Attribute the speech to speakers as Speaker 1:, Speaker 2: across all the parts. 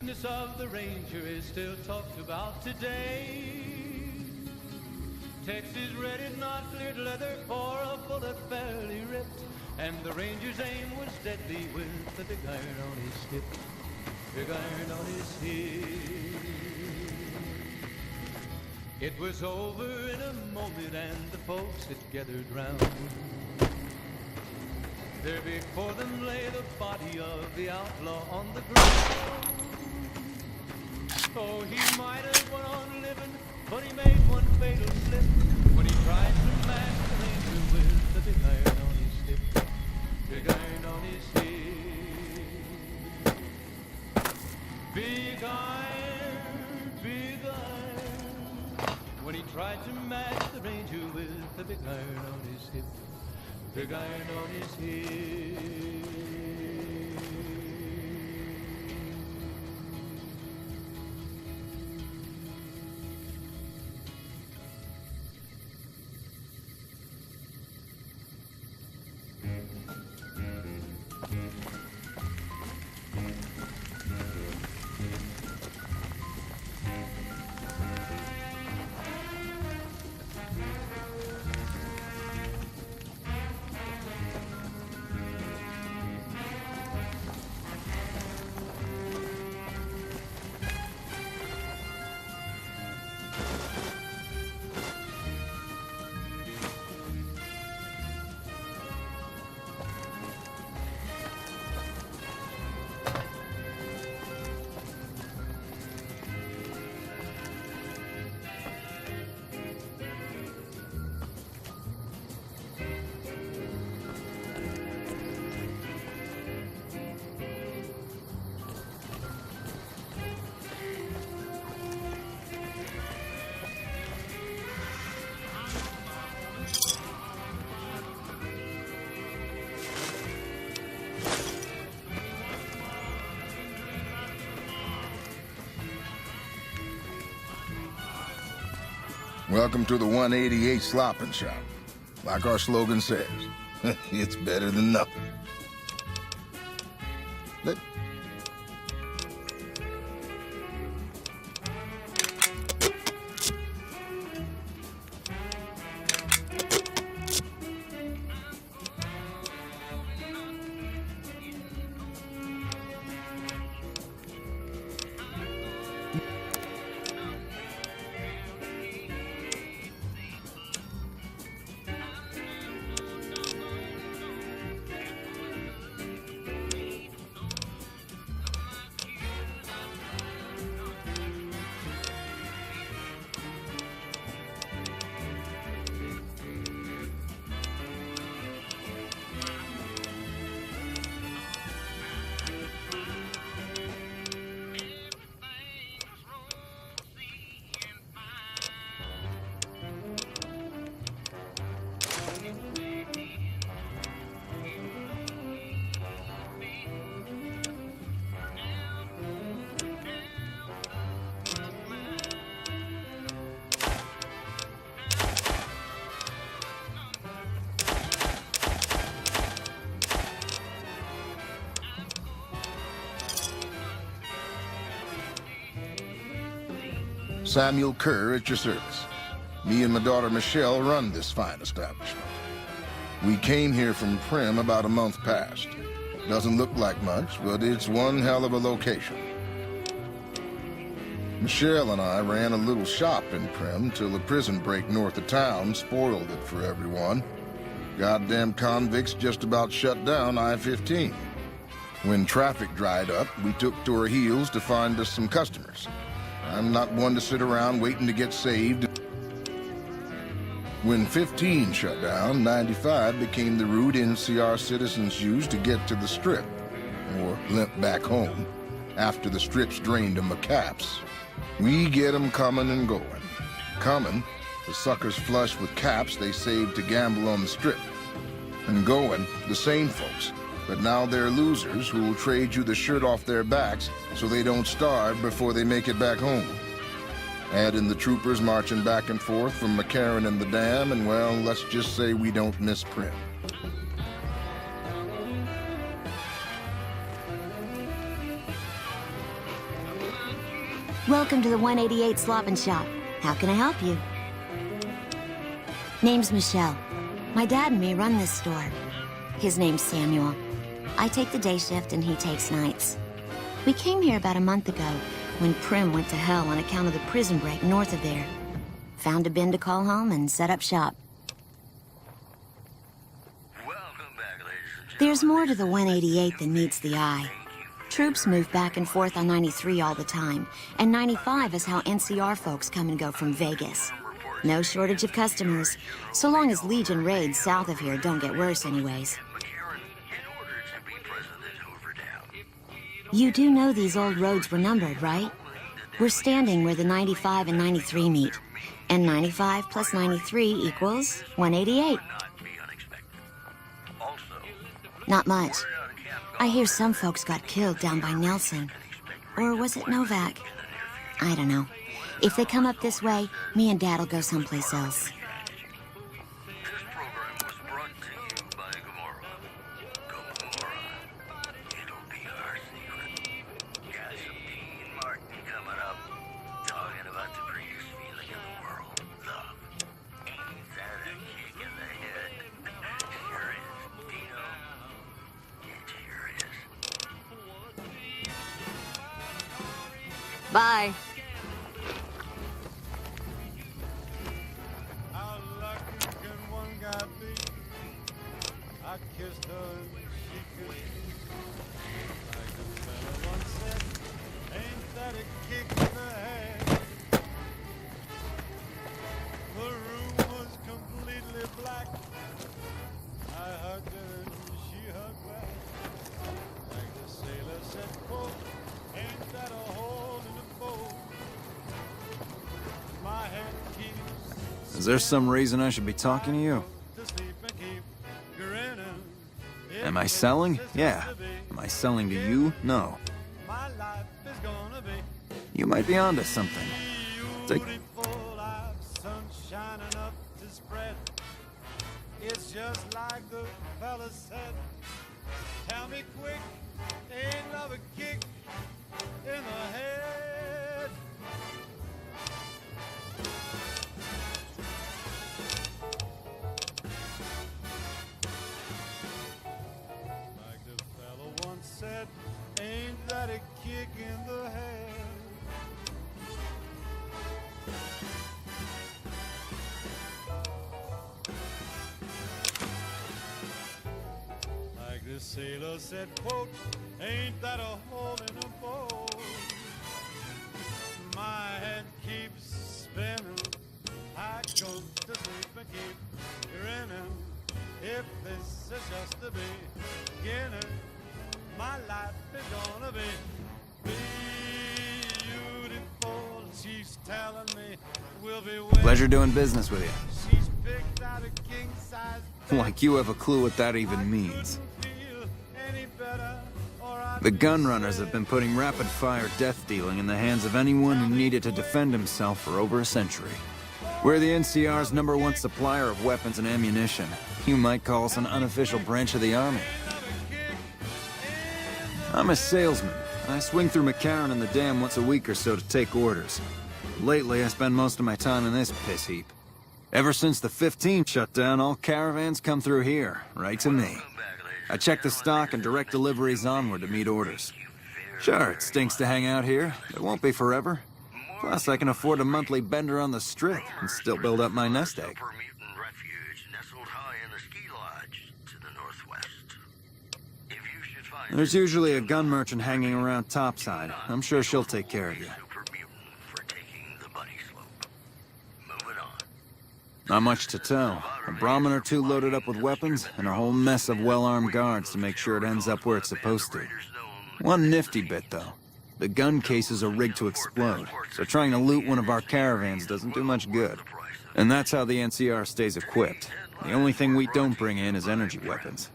Speaker 1: Of the Ranger is still talked about today. Texas red is not cleared leather for a bullet fairly ripped, and the Ranger's aim was deadly with the big iron on his hip, big iron on his hip. It was over in a moment and the folks had gathered round. There before them lay the body of the outlaw on the ground. Oh, he might have went on living, but he made one fatal slip when he tried to match the Ranger with the big iron on his hip, big iron on his hip. Big iron, when he tried to match the Ranger with the big iron on his hip, big iron on his hip.
Speaker 2: Welcome to the 188 Slopping Shop. Like our slogan says, it's better than nothing. Samuel Kerr at your service. Me and my daughter Michelle run this fine establishment. We came here from Primm about a month past. Doesn't look like much, but it's one hell of a location. Michelle and I ran a little shop in Primm till a prison break north of town spoiled it for everyone. Goddamn convicts just about shut down I-15. When traffic dried up, we took to our heels to find us some customers. I'm not one to sit around waiting to get saved. When 15 shut down, 95 became the route NCR citizens used to get to the Strip, or limp back home, after the Strip's drained them of caps. We get them coming and going. Coming, the suckers flush with caps they saved to gamble on the Strip. And going, the same folks, but now they're losers who will trade you the shirt off their backs so they don't starve before they make it back home. Add in the troopers marching back and forth from McCarran and the Dam, and well, let's just say we don't miss Primm.
Speaker 3: Welcome to the 188 Slop and Shop. How can I help you? Name's Michelle. My dad and me run this store. His name's Samuel. I take the day shift and he takes nights. We came here about a month ago when Prim went to hell on account of the prison break north of there. Found a bin to call home and set up shop. There's more to the 188 than meets the eye. Troops move back and forth on 93 all the time, and 95 is how NCR folks come and go from Vegas. No shortage of customers, so long as Legion raids south of here don't get worse anyways. You do know these old roads were numbered, right? We're standing where the 95 and 93 meet, and 95 plus 93 equals 188. Not much. I hear some folks got killed down by Nelson. Or was it Novak? I don't know. If they come up this way, me and Dad'll go someplace else. Bye.
Speaker 1: How lucky can one guy be? I kissed her and she kissed me. Like the fella once said, ain't that a kick in the head? The room was completely black. I hugged her and she hugged back. Like the sailor said, quote, ain't that a hole in the boat? My head keeps.
Speaker 4: Is there some reason I should be talking to you? Am I selling? Yeah. Am I selling to you? No. You might be onto something. Take...
Speaker 1: It's just like the fella said. Tell me quick, ain't love a kick in the head? Like the fella once said, ain't that a kick in the head? Like the sailor said, quote, ain't that a hole in a boat? My head keeps spinning, I go to sleep and keep grinning. If this is just the beginning, my life is gonna be beautiful. She's telling me we'll be waiting.
Speaker 4: Pleasure doing business with you.
Speaker 1: She's picked out a king-size bed.
Speaker 4: Like you have a clue what that even means.
Speaker 1: Feel any better, or I'd
Speaker 4: The gun runners have been putting rapid-fire death dealing in the hands of anyone who needed to defend himself for over a century. We're the NCR's #1 supplier of weapons and ammunition. You might call us an unofficial branch of the Army. I'm a salesman. I swing through McCarran and the Dam once a week or so to take orders. Lately, I spend most of my time in this piss heap. Ever since the 15 shut down, all caravans come through here, right to me. I check the stock and direct deliveries onward to meet orders. Sure, it stinks to hang out here. It won't be forever. Plus, I can afford a monthly bender on the Strip and still build up my nest egg. There's usually a gun merchant hanging around topside. I'm sure she'll take care of you. Not much to tell. A Brahmin or two loaded up with weapons, and a whole mess of well-armed guards to make sure it ends up where it's supposed to. One nifty bit, though. The gun cases are rigged to explode, so trying to loot one of our caravans doesn't do much good. And that's how the NCR stays equipped. The only thing we don't bring in is energy weapons.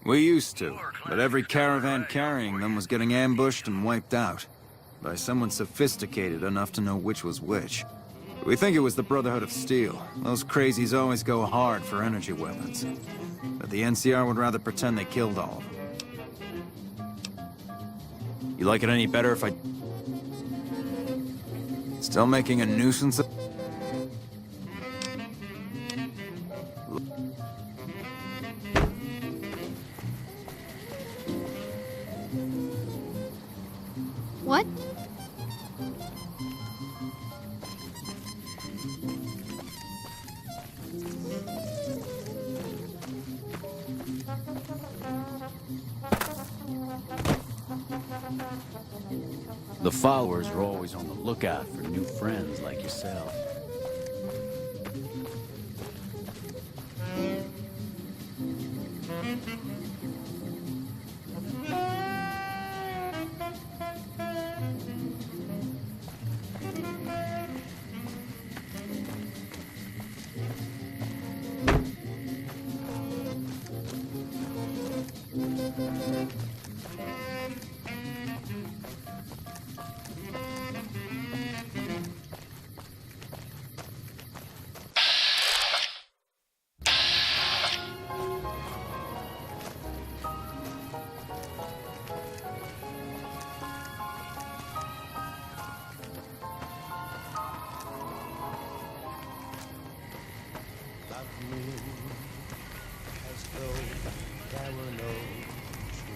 Speaker 4: We used to, but every caravan carrying them was getting ambushed and wiped out by someone sophisticated enough to know which was which. We think it was the Brotherhood of Steel. Those crazies always go hard for energy weapons. But the NCR would rather pretend they killed all of them. You like it any better if I... Still making a nuisance of...
Speaker 5: What?
Speaker 6: The followers are always on the lookout for new friends like yourself.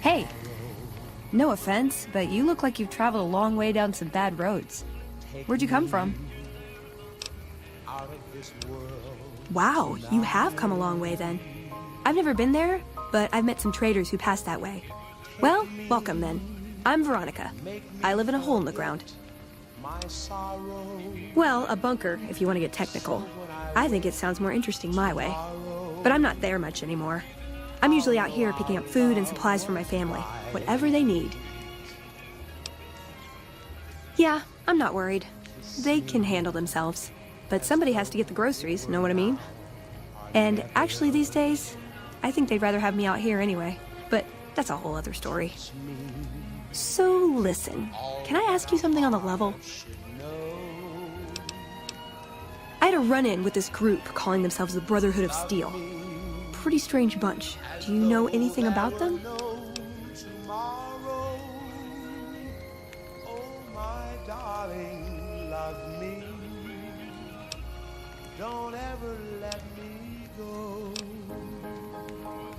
Speaker 7: Hey, no offense, but you look like you've traveled a long way down some bad roads. Where'd you come from? Wow, you have come a long way then. I've never been there, but I've met some traders who pass that way. Well, welcome then. I'm Veronica. I live in a hole in the ground. Well, a bunker, if you want to get technical. I think it sounds more interesting my way. But I'm not there much anymore. I'm usually out here picking up food and supplies for my family, whatever they need. Yeah, I'm not worried. They can handle themselves. But somebody has to get the groceries, know what I mean? And actually these days, I think they'd rather have me out here anyway. But that's a whole other story. So listen, can I ask you something on the level? I had a run-in with this group calling themselves the Brotherhood of Steel. Pretty strange bunch. Do you know anything about them?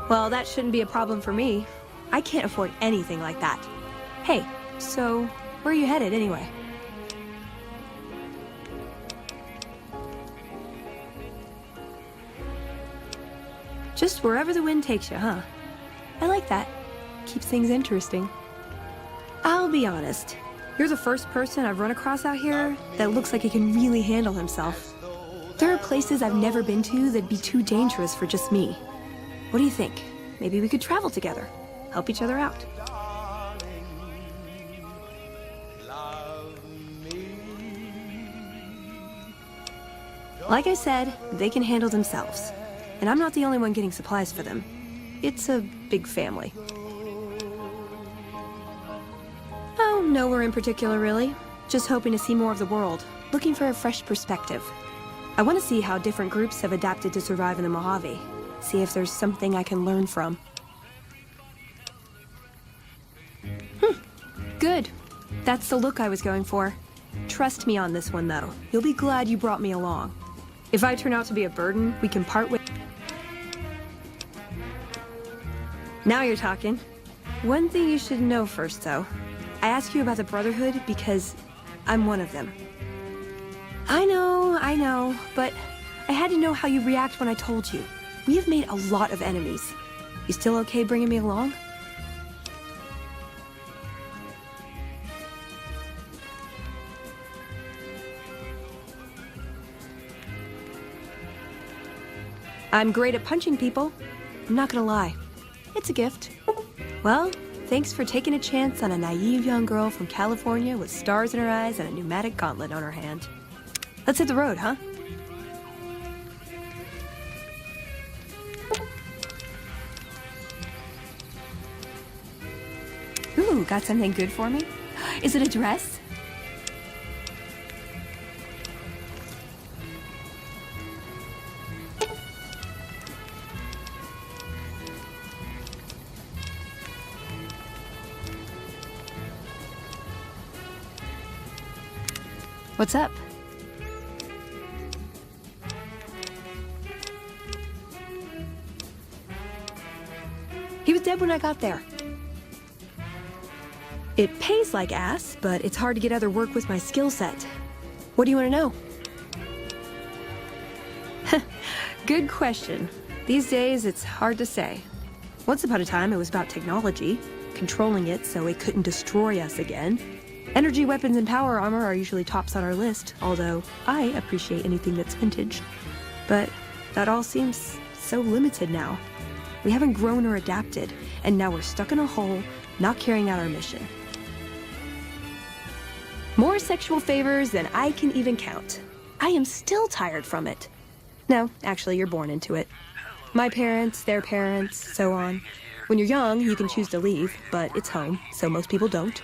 Speaker 7: Well, that shouldn't be a problem for me. I can't afford anything like that. Hey, so where are you headed anyway? Just wherever the wind takes you, huh? I like that. Keeps things interesting. I'll be honest. You're the first person I've run across out here that looks like he can really handle himself. There are places I've never been to that'd be too dangerous for just me. What do you think? Maybe we could travel together. Help each other out. Like I said, they can handle themselves. And I'm not the only one getting supplies for them. It's a big family. Oh, nowhere in particular, really. Just hoping to see more of the world. Looking for a fresh perspective. I want to see how different groups have adapted to survive in the Mojave. See if there's something I can learn from. Good. That's the look I was going for. Trust me on this one, though. You'll be glad you brought me along. If I turn out to be a burden, we can part with... Now you're talking. One thing you should know first, though. I asked you about the Brotherhood because I'm one of them. I know, but I had to know how you react when I told you. We have made a lot of enemies. You still okay bringing me along? I'm great at punching people. I'm not gonna lie. It's a gift. Well, thanks for taking a chance on a naive young girl from California with stars in her eyes and a pneumatic gauntlet on her hand. Let's hit the road, huh? Ooh, got something good for me? Is it a dress? What's up? He was dead when I got there. It pays like ass, but it's hard to get other work with my skill set. What do you want to know? Good question. These days, it's hard to say. Once upon a time, it was about technology, controlling it so it couldn't destroy us again. Energy weapons and power armor are usually tops on our list, although I appreciate anything that's vintage. But that all seems so limited now. We haven't grown or adapted, and now we're stuck in a hole, not carrying out our mission. More sexual favors than I can even count. I am still tired from it. No, actually, you're born into it. My parents, their parents, so on. When you're young, you can choose to leave, but it's home, so most people don't.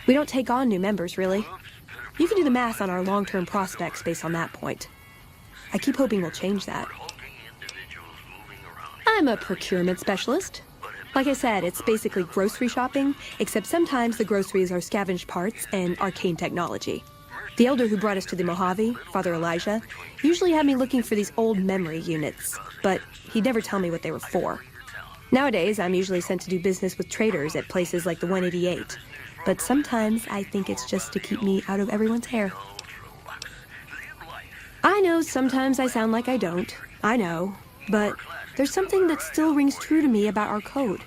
Speaker 7: We don't take on new members, really. You can do the math on our long-term prospects based on that point. I keep hoping we'll change that. I'm a procurement specialist. Like I said, it's basically grocery shopping, except sometimes the groceries are scavenged parts and arcane technology. The elder who brought us to the Mojave, Father Elijah, usually had me looking for these old memory units, but he'd never tell me what they were for. Nowadays, I'm usually sent to do business with traders at places like the 188, but sometimes I think it's just to keep me out of everyone's hair. I know sometimes I sound like I don't, I know, but there's something that still rings true to me about our code.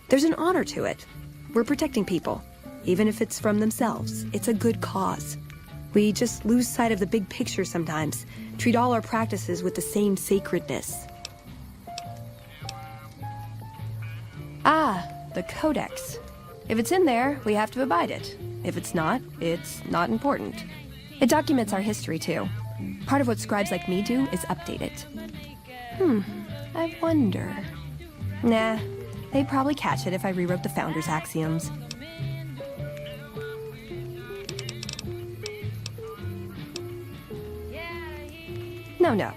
Speaker 7: There's an honor to it. We're protecting people, even if it's from themselves. It's a good cause. We just lose sight of the big picture sometimes, treat all our practices with the same sacredness. Ah, the Codex. If it's in there, we have to abide it. If it's not not important. It documents our history, too. Part of what scribes like me do is update it. I wonder... Nah, they'd probably catch it if I rewrote the Founder's Axioms. No.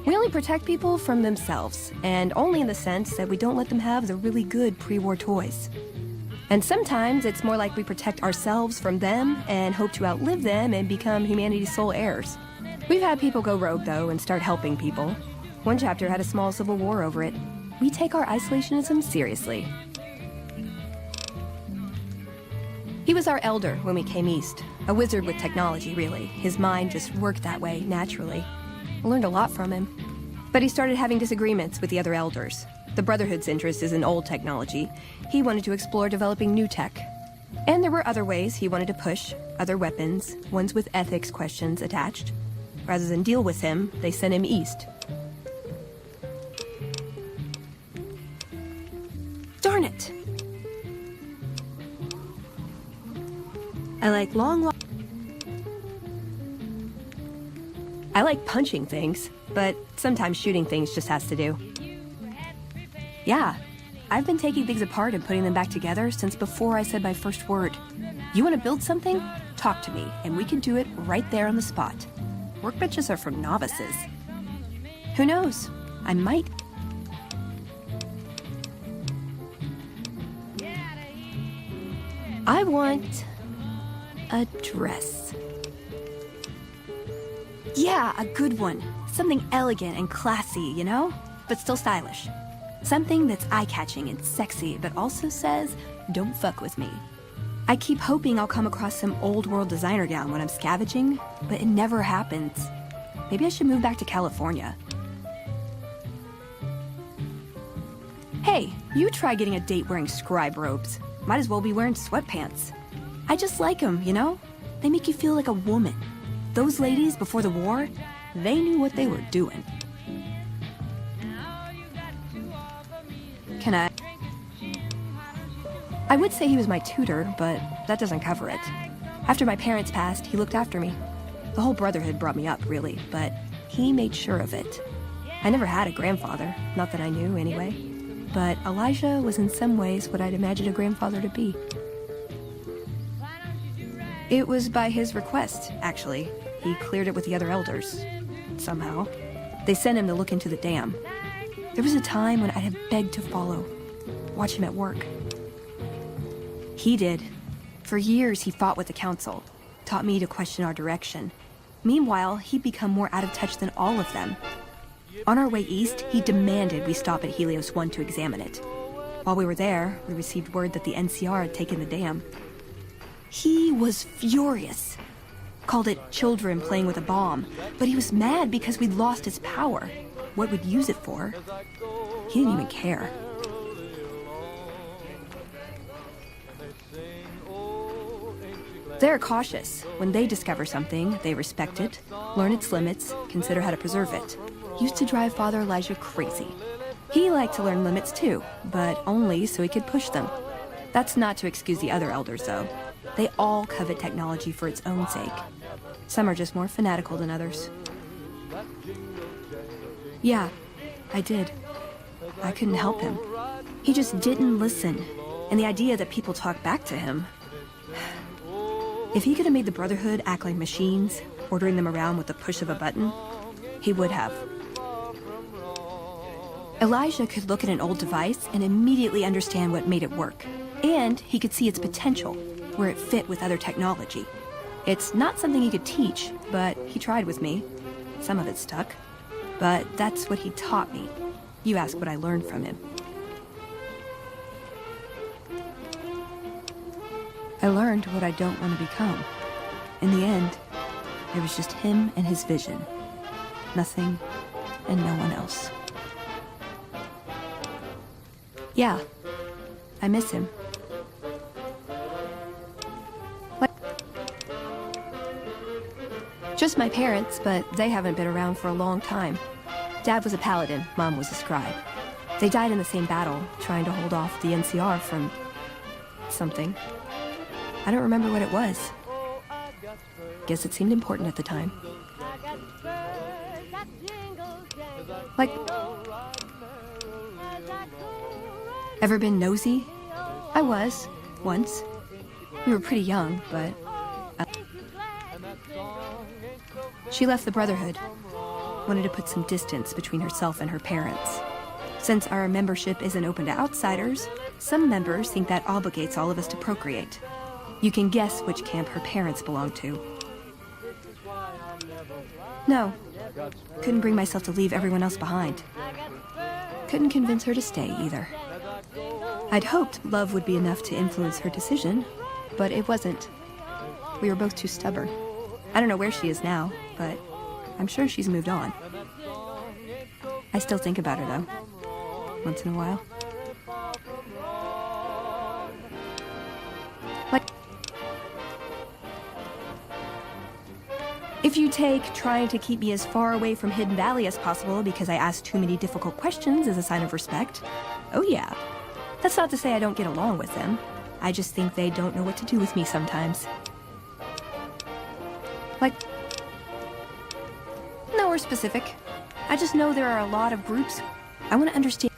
Speaker 7: We only protect people from themselves, and only in the sense that we don't let them have the really good pre-war toys. And sometimes it's more like we protect ourselves from them and hope to outlive them and become humanity's sole heirs. We've had people go rogue, though, and start helping people. One chapter had a small civil war over it. We take our isolationism seriously. He was our elder when we came east. A wizard with technology, really. His mind just worked that way, naturally. I learned a lot from him. But he started having disagreements with the other elders. The Brotherhood's interest is in old technology. He wanted to explore developing new tech. And there were other ways he wanted to push, other weapons, ones with ethics questions attached. Rather than deal with him, they sent him east. Darn it! I like I like punching things, but sometimes shooting things just has to do. Yeah, I've been taking things apart and putting them back together since before I said my first word. You want to build something? Talk to me, and we can do it right there on the spot. Workbenches are for novices. Who knows? I might. I want a dress. Yeah, a good one. Something elegant and classy, you know? But still stylish. Something that's eye-catching and sexy, but also says, don't fuck with me. I keep hoping I'll come across some old-world designer gown when I'm scavenging, but it never happens. Maybe I should move back to California. Hey, you try getting a date wearing scribe robes. Might as well be wearing sweatpants. I just like them, you know? They make you feel like a woman. Those ladies before the war, they knew what they were doing. Can I would say he was my tutor, but that doesn't cover it. After my parents passed, he looked after me. The whole Brotherhood brought me up, really, but he made sure of it. I never had a grandfather, not that I knew anyway. But Elijah was in some ways what I'd imagined a grandfather to be. It was by his request, actually. He cleared it with the other elders. Somehow. They sent him to look into the dam. There was a time when I'd have begged to follow, watch him at work. He did. For years, he fought with the council, taught me to question our direction. Meanwhile, he'd become more out of touch than all of them. On our way east, he demanded we stop at Helios 1 to examine it. While we were there, we received word that the NCR had taken the dam. He was furious. Called it children playing with a bomb, but he was mad because we'd lost his power. What we'd use it for. He didn't even care. They're cautious. When they discover something, they respect it, learn its limits, consider how to preserve it. Used to drive Father Elijah crazy. He liked to learn limits too, but only so he could push them. That's not to excuse the other elders, though. They all covet technology for its own sake. Some are just more fanatical than others. Yeah, I did. I couldn't help him. He just didn't listen. And the idea that people talk back to him... If he could have made the Brotherhood act like machines, ordering them around with the push of a button, he would have. Elijah could look at an old device and immediately understand what made it work. And he could see its potential, where it fit with other technology. It's not something he could teach, but he tried with me. Some of it stuck. But that's what he taught me. You ask what I learned from him. I learned what I don't want to become. In the end, it was just him and his vision. Nothing and no one else. Yeah, I miss him. What? Just my parents, but they haven't been around for a long time. Dad was a paladin, Mom was a scribe. They died in the same battle, trying to hold off the NCR from... something. I don't remember what it was. Guess it seemed important at the time. Like... Ever been nosy? I was, once. We were pretty young, but... She left the Brotherhood. Wanted to put some distance between herself and her parents. Since our membership isn't open to outsiders, some members think that obligates all of us to procreate. You can guess which camp her parents belong to. No. Couldn't bring myself to leave everyone else behind. Couldn't convince her to stay, either. I'd hoped love would be enough to influence her decision, but it wasn't. We were both too stubborn. I don't know where she is now, but I'm sure she's moved on. I still think about her, though. Once in a while. Like... If you take trying to keep me as far away from Hidden Valley as possible because I ask too many difficult questions as a sign of respect, oh yeah. That's not to say I don't get along with them. I just think they don't know what to do with me sometimes. Like... Nowhere specific. I just know there are a lot of groups. I want to understand...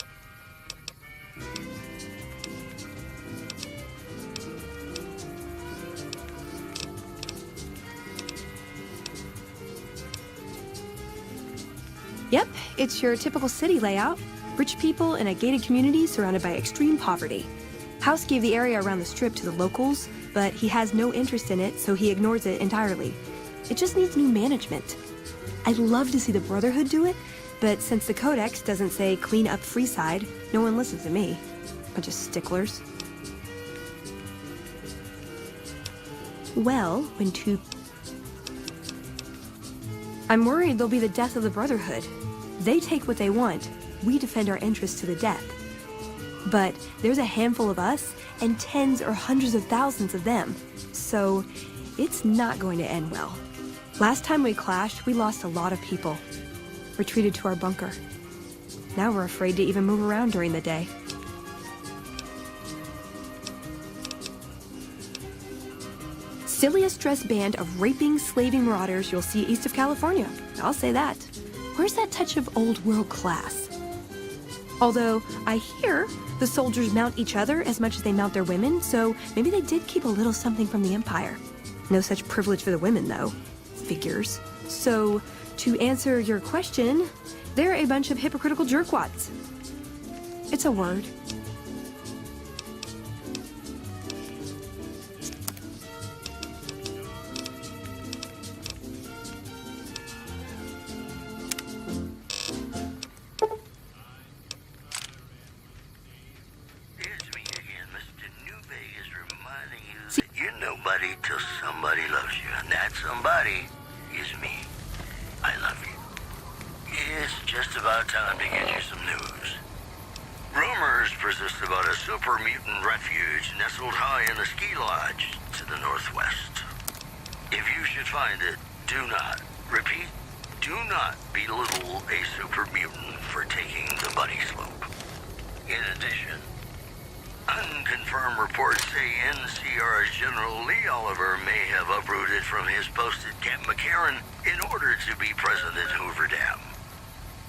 Speaker 7: Yep, it's your typical city layout. Rich people in a gated community surrounded by extreme poverty. House gave the area around the strip to the locals, but he has no interest in it, so he ignores it entirely. It just needs new management. I'd love to see the Brotherhood do it, but since the Codex doesn't say clean up Freeside, no one listens to me. Bunch of sticklers. Well, when two... I'm worried they'll be the death of the Brotherhood. They take what they want. We defend our interests to the death. But there's a handful of us and tens or hundreds of thousands of them. So it's not going to end well. Last time we clashed, we lost a lot of people. Retreated to our bunker. Now we're afraid to even move around during the day. Silliest dressed band of raping, slaving marauders you'll see east of California. I'll say that. Where's that touch of old world class? Although, I hear the soldiers mount each other as much as they mount their women, so maybe they did keep a little something from the Empire. No such privilege for the women, though. Figures. So, to answer your question, they're a bunch of hypocritical jerkwads. It's a word.
Speaker 5: nobody till somebody loves you, and that somebody is me. I love you. It's just about time to get you some news. Rumors persist about a super mutant refuge nestled high in the ski lodge to the northwest. If you should find it, do not, repeat, do not belittle a super mutant for taking the bunny slope. In addition, unconfirmed reports say NCR's General Lee Oliver may have uprooted from his post at Camp McCarran in order to be present at Hoover Dam.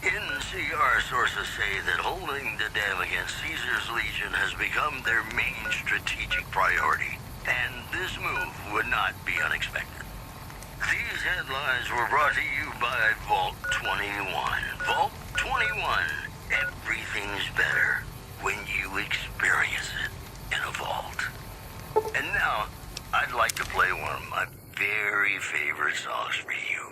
Speaker 5: NCR sources say that holding the dam against Caesar's Legion has become their main strategic priority, and this move would not be unexpected. These headlines were brought to you by Vault 21. Vault 21. Everything's better when you experience it in a vault. And now, I'd like to play one of my very favorite songs for you.